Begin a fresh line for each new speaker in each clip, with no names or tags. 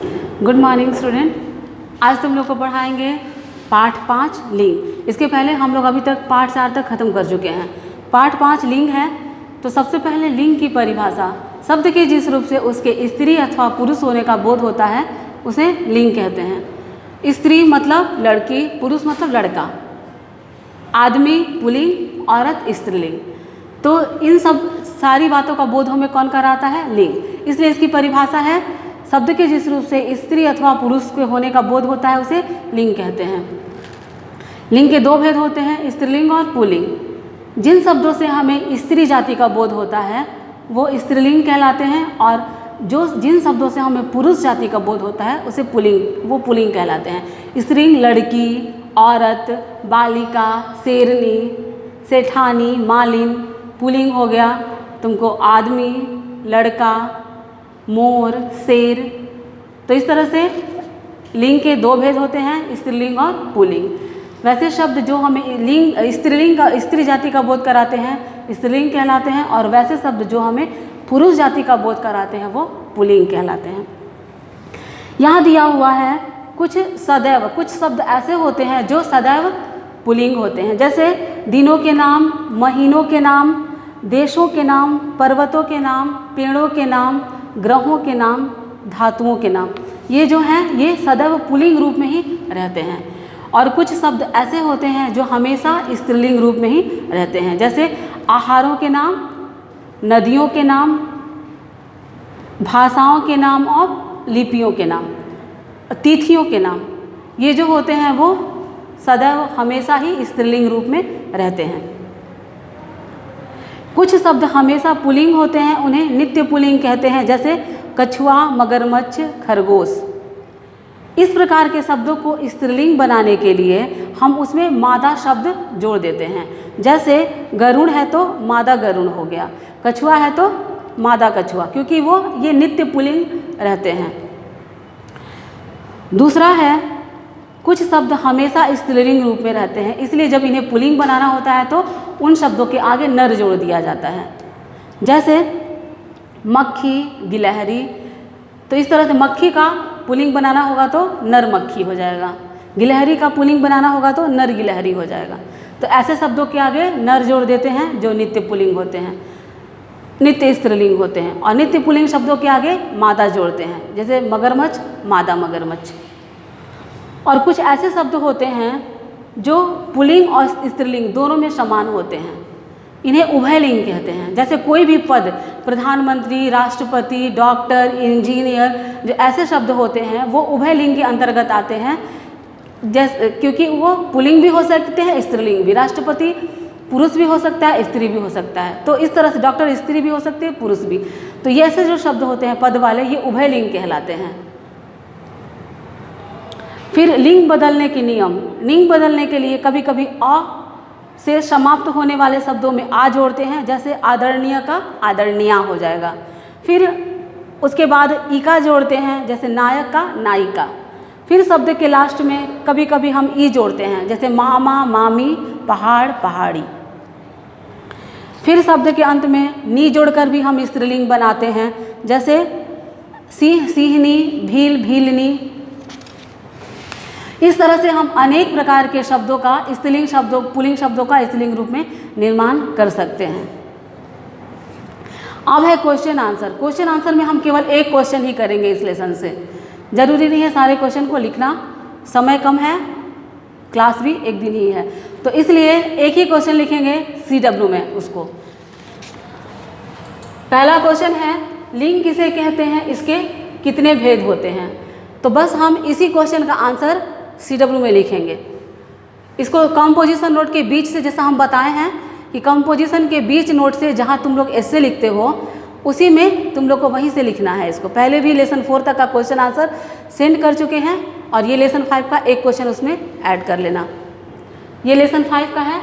Good morning student. आज तुम लोग को पढ़ाएंगे पाठ 5 लिंग। इसके पहले हम लोग अभी तक पाठ 4 तक खत्म कर चुके हैं। पाठ 5 लिंग है। तो सबसे पहले लिंग की परिभाषा, शब्द के जिस रूप से उसके स्त्री अथवा पुरुष होने का बोध होता है उसे लिंग कहते हैं। स्त्री मतलब लड़की, पुरुष मतलब लड़का, आदमी पुल्लिंग, औरत स्त्रीलिंग। तो इन सब सारी बातों का बोध हमें कौन कराता है? लिंग। इसलिए इसकी परिभाषा है, शब्द के जिस रूप से स्त्री अथवा पुरुष के होने का बोध होता है उसे लिंग कहते हैं। लिंग के 2 भेद होते हैं, स्त्रीलिंग और पुल्लिंग। जिन शब्दों से हमें स्त्री जाति का बोध होता है वो स्त्रीलिंग कहलाते हैं, और जिन शब्दों से हमें पुरुष जाति का बोध होता है उसे पुल्लिंग, वो पुल्लिंग कहलाते हैं। स्त्रीलिंग लड़की, औरत, बालिका, शेरनी, सेठानी, मालिन। पुल्लिंग हो गया तुमको आदमी, लड़का, मोर, शेर। तो इस तरह से लिंग के 2 भेद होते हैं, स्त्रीलिंग और पुल्लिंग। वैसे शब्द जो हमें लिंग स्त्रीलिंग का स्त्री जाति का बोध कराते हैं स्त्रीलिंग कहलाते हैं, और वैसे शब्द जो हमें पुरुष जाति का बोध कराते हैं वो पुल्लिंग कहलाते हैं। यहाँ दिया हुआ है कुछ सदैव, कुछ शब्द ऐसे होते हैं जो सदैव पुल्लिंग होते हैं, जैसे दिनों के नाम, महीनों के नाम, देशों के नाम, पर्वतों के नाम, पेड़ों के नाम, ग्रहों के नाम, धातुओं के नाम। ये जो हैं ये सदैव पुल्लिंग रूप में ही रहते हैं। और कुछ शब्द ऐसे होते हैं जो हमेशा स्त्रीलिंग रूप में ही रहते हैं, जैसे आहारों के नाम, नदियों के नाम, भाषाओं के नाम और लिपियों के नाम, तिथियों के नाम। ये जो होते हैं वो सदैव हमेशा ही स्त्रीलिंग रूप में रहते हैं। कुछ शब्द हमेशा पुल्लिंग होते हैं, उन्हें नित्य पुल्लिंग कहते हैं, जैसे कछुआ, मगरमच्छ, खरगोश। इस प्रकार के शब्दों को स्त्रीलिंग बनाने के लिए हम उसमें मादा शब्द जोड़ देते हैं। जैसे गरुड़ है तो मादा गरुड़ हो गया, कछुआ है तो मादा कछुआ, क्योंकि वो ये नित्य पुल्लिंग रहते हैं। दूसरा है, कुछ शब्द हमेशा स्त्रीलिंग रूप में रहते हैं, इसलिए जब इन्हें पुल्लिंग बनाना होता है तो उन शब्दों के आगे नर जोड़ दिया जाता है। जैसे मक्खी, गिलहरी। तो इस तरह से मक्खी का पुल्लिंग बनाना होगा तो नर मक्खी हो जाएगा, गिलहरी का पुल्लिंग बनाना होगा तो नर गिलहरी हो जाएगा। तो ऐसे शब्दों के आगे नर जोड़ देते हैं जो नित्य पुल्लिंग होते हैं, नित्य स्त्रीलिंग होते हैं। और नित्य पुल्लिंग शब्दों के आगे मादा जोड़ते हैं, जैसे मगरमच्छ, मादा मगरमच्छ। और कुछ ऐसे शब्द होते हैं जो पुल्लिंग और स्त्रीलिंग दोनों में समान होते हैं, इन्हें उभयलिंग कहते हैं। जैसे कोई भी पद, प्रधानमंत्री, राष्ट्रपति, डॉक्टर, इंजीनियर, जो ऐसे शब्द होते हैं वो उभयलिंग के अंतर्गत आते हैं, जैसे क्योंकि वो पुल्लिंग भी हो सकते हैं, स्त्रीलिंग भी। राष्ट्रपति पुरुष भी हो सकता है, स्त्री भी हो सकता है। तो इस तरह से डॉक्टर स्त्री भी हो सकते हैं, पुरुष भी। तो ये ऐसे जो शब्द होते हैं पद वाले, ये उभयलिंग कहलाते हैं। फिर लिंग बदलने के नियम। लिंग बदलने के लिए कभी कभी अ से समाप्त होने वाले शब्दों में आ जोड़ते हैं, जैसे आदरणीय का आदरणीया हो जाएगा। फिर उसके बाद इका जोड़ते हैं, जैसे नायक का नायिका। फिर शब्द के लास्ट में कभी कभी हम ई जोड़ते हैं, जैसे मामा, मामी, पहाड़, पहाड़ी। फिर शब्द के अंत में नी जोड़कर भी हम स्त्रीलिंग बनाते हैं, जैसे सिंह, सिंहनी, भील, भीलनी। इस तरह से हम अनेक प्रकार के शब्दों का स्त्रीलिंग शब्दों, पुल्लिंग शब्दों का स्त्रीलिंग रूप में निर्माण कर सकते हैं। अब है क्वेश्चन आंसर। क्वेश्चन आंसर में हम केवल एक क्वेश्चन ही करेंगे इस लेसन से। जरूरी नहीं है सारे क्वेश्चन को लिखना, समय कम है, क्लास भी एक दिन ही है, तो इसलिए एक ही क्वेश्चन लिखेंगे CW में। उसको पहला क्वेश्चन है, लिंग किसे कहते हैं, इसके कितने भेद होते हैं। तो बस हम इसी क्वेश्चन का आंसर CW में लिखेंगे। इसको कंपोजिशन नोट के बीच से, जैसा हम बताए हैं कि कंपोजिशन के बीच नोट से जहाँ तुम लोग ऐसे लिखते हो उसी में तुम लोग को वहीं से लिखना है इसको। पहले भी लेसन 4 तक का क्वेश्चन आंसर सेंड कर चुके हैं, और ये लेसन 5 का एक क्वेश्चन उसमें ऐड कर लेना। ये लेसन 5 का है,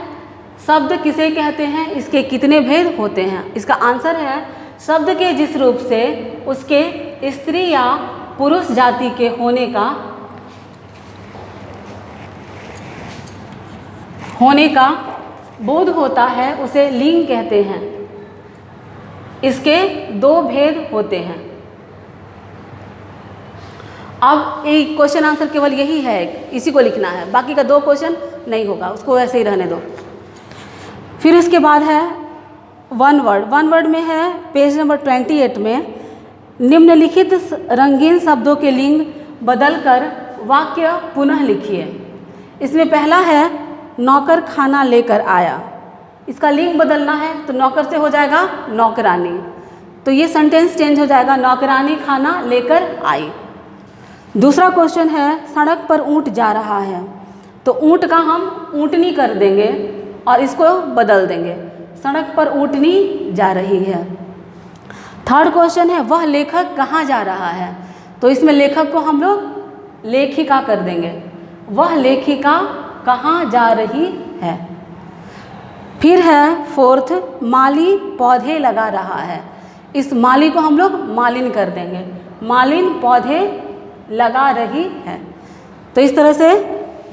शब्द किसे कहते हैं, इसके कितने भेद होते हैं। इसका आंसर है, शब्द के जिस रूप से उसके स्त्री या पुरुष जाति के होने का बोध होता है उसे लिंग कहते हैं। इसके 2 भेद होते हैं। अब एक क्वेश्चन आंसर केवल यही है, इसी को लिखना है, बाकी का 2 क्वेश्चन नहीं होगा, उसको ऐसे ही रहने दो। फिर इसके बाद है वन वर्ड में है पेज नंबर 28 में, निम्नलिखित रंगीन शब्दों के लिंग बदलकर वाक्य पुनः लिखिए। इसमें पहला है नौकर खाना लेकर आया, इसका लिंग बदलना है तो नौकर से हो जाएगा नौकरानी, तो ये सेंटेंस चेंज हो जाएगा नौकरानी खाना लेकर आई। दूसरा क्वेश्चन है सड़क पर ऊंट जा रहा है, तो ऊंट का हम ऊंटनी कर देंगे और इसको बदल देंगे, सड़क पर ऊंटनी जा रही है। थर्ड क्वेश्चन है वह लेखक कहाँ जा रहा है, तो इसमें लेखक को हम लोग लेखिका कर देंगे, वह लेखिका कहाँ जा रही है। फिर है फोर्थ माली पौधे लगा रहा है, इस माली को हम लोग मालिन कर देंगे, मालिन पौधे लगा रही है। तो इस तरह से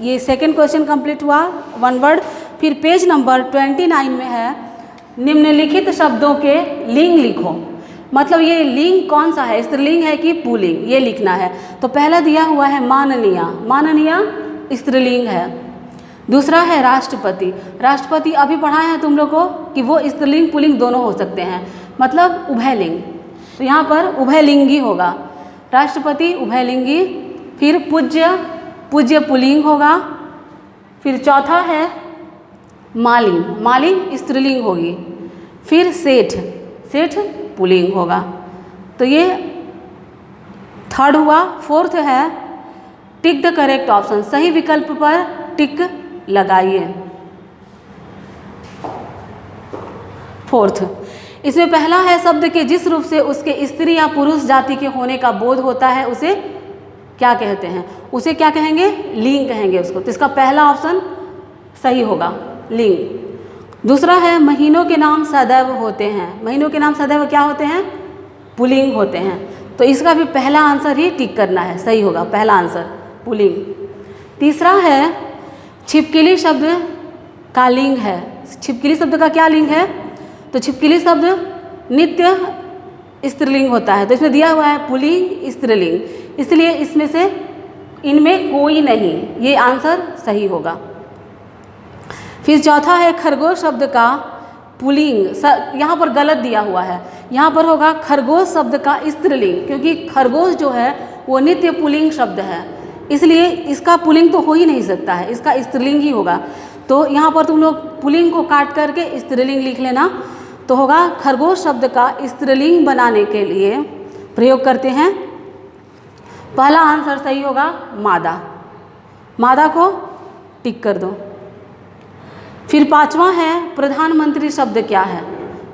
ये सेकंड क्वेश्चन कंप्लीट हुआ वन वर्ड। फिर पेज नंबर 29 में है निम्नलिखित शब्दों के लिंग लिखो, मतलब ये लिंग कौन सा है, स्त्रीलिंग है कि पुल्लिंग, ये लिखना है। तो पहला दिया हुआ है माननीय, माननीय स्त्रीलिंग है। दूसरा है राष्ट्रपति, राष्ट्रपति अभी पढ़ाए हैं तुम लोग को कि वो स्त्रीलिंग पुल्लिंग दोनों हो सकते हैं, मतलब उभयलिंग, तो यहाँ पर उभयलिंगी होगा, राष्ट्रपति उभयलिंगी। फिर पूज्य, पूज्य पुल्लिंग होगा। फिर चौथा है मालिन, मालिन स्त्रीलिंग होगी। फिर सेठ, सेठ पुल्लिंग होगा। तो ये थर्ड हुआ। फोर्थ है टिक द करेक्ट ऑप्शन, सही विकल्प पर टिक लगाइए। फोर्थ, इसमें पहला है शब्द के जिस रूप से उसके स्त्री या पुरुष जाति के होने का बोध होता है उसे क्या कहते हैं, उसे क्या कहेंगे, लिंग कहेंगे उसको। तो इसका पहला ऑप्शन सही होगा, लिंग। दूसरा है महीनों के नाम सदैव होते हैं, महीनों के नाम सदैव क्या होते हैं, पुल्लिंग होते हैं। तो इसका भी पहला आंसर ही टिक करना है, सही होगा पहला आंसर पुल्लिंग। तीसरा है छिपकली शब्द का लिंग है, छिपकली शब्द का क्या लिंग है, तो छिपकली शब्द नित्य स्त्रीलिंग होता है, तो इसमें दिया हुआ है पुल्लिंग स्त्रीलिंग, इसलिए इसमें से इनमें कोई नहीं, ये आंसर सही होगा। फिर चौथा है खरगोश शब्द का पुल्लिंग, यहाँ पर गलत दिया हुआ है, यहाँ पर होगा खरगोश शब्द का स्त्रीलिंग, क्योंकि खरगोश जो है वो नित्य पुल्लिंग शब्द है, इसलिए इसका पुल्लिंग तो हो ही नहीं सकता है, इसका स्त्रीलिंग ही होगा। तो यहाँ पर तुम लोग पुल्लिंग को काट करके स्त्रीलिंग लिख लेना, तो होगा खरगोश शब्द का स्त्रीलिंग बनाने के लिए प्रयोग करते हैं। पहला आंसर सही होगा मादा, मादा को टिक कर दो। फिर पांचवा है प्रधानमंत्री शब्द क्या है,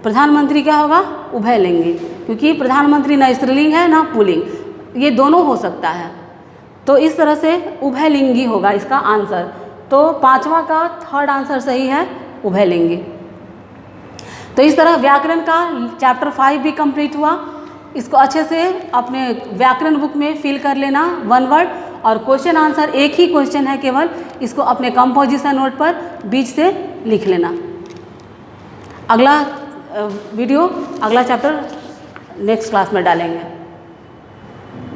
प्रधानमंत्री क्या होगा, उभयलिंगी, क्योंकि प्रधानमंत्री ना स्त्रीलिंग है ना पुल्लिंग, ये दोनों हो सकता है, तो इस तरह से उभयलिंगी होगा इसका आंसर। तो पांचवा का थर्ड आंसर सही है उभयलिंगी। तो इस तरह व्याकरण का चैप्टर 5 भी कंप्लीट हुआ। इसको अच्छे से अपने व्याकरण बुक में फिल कर लेना वन वर्ड, और क्वेश्चन आंसर एक ही क्वेश्चन है केवल, इसको अपने कंपोजिशन नोट पर बीच से लिख लेना। अगला वीडियो, अगला चैप्टर नेक्स्ट क्लास में डालेंगे।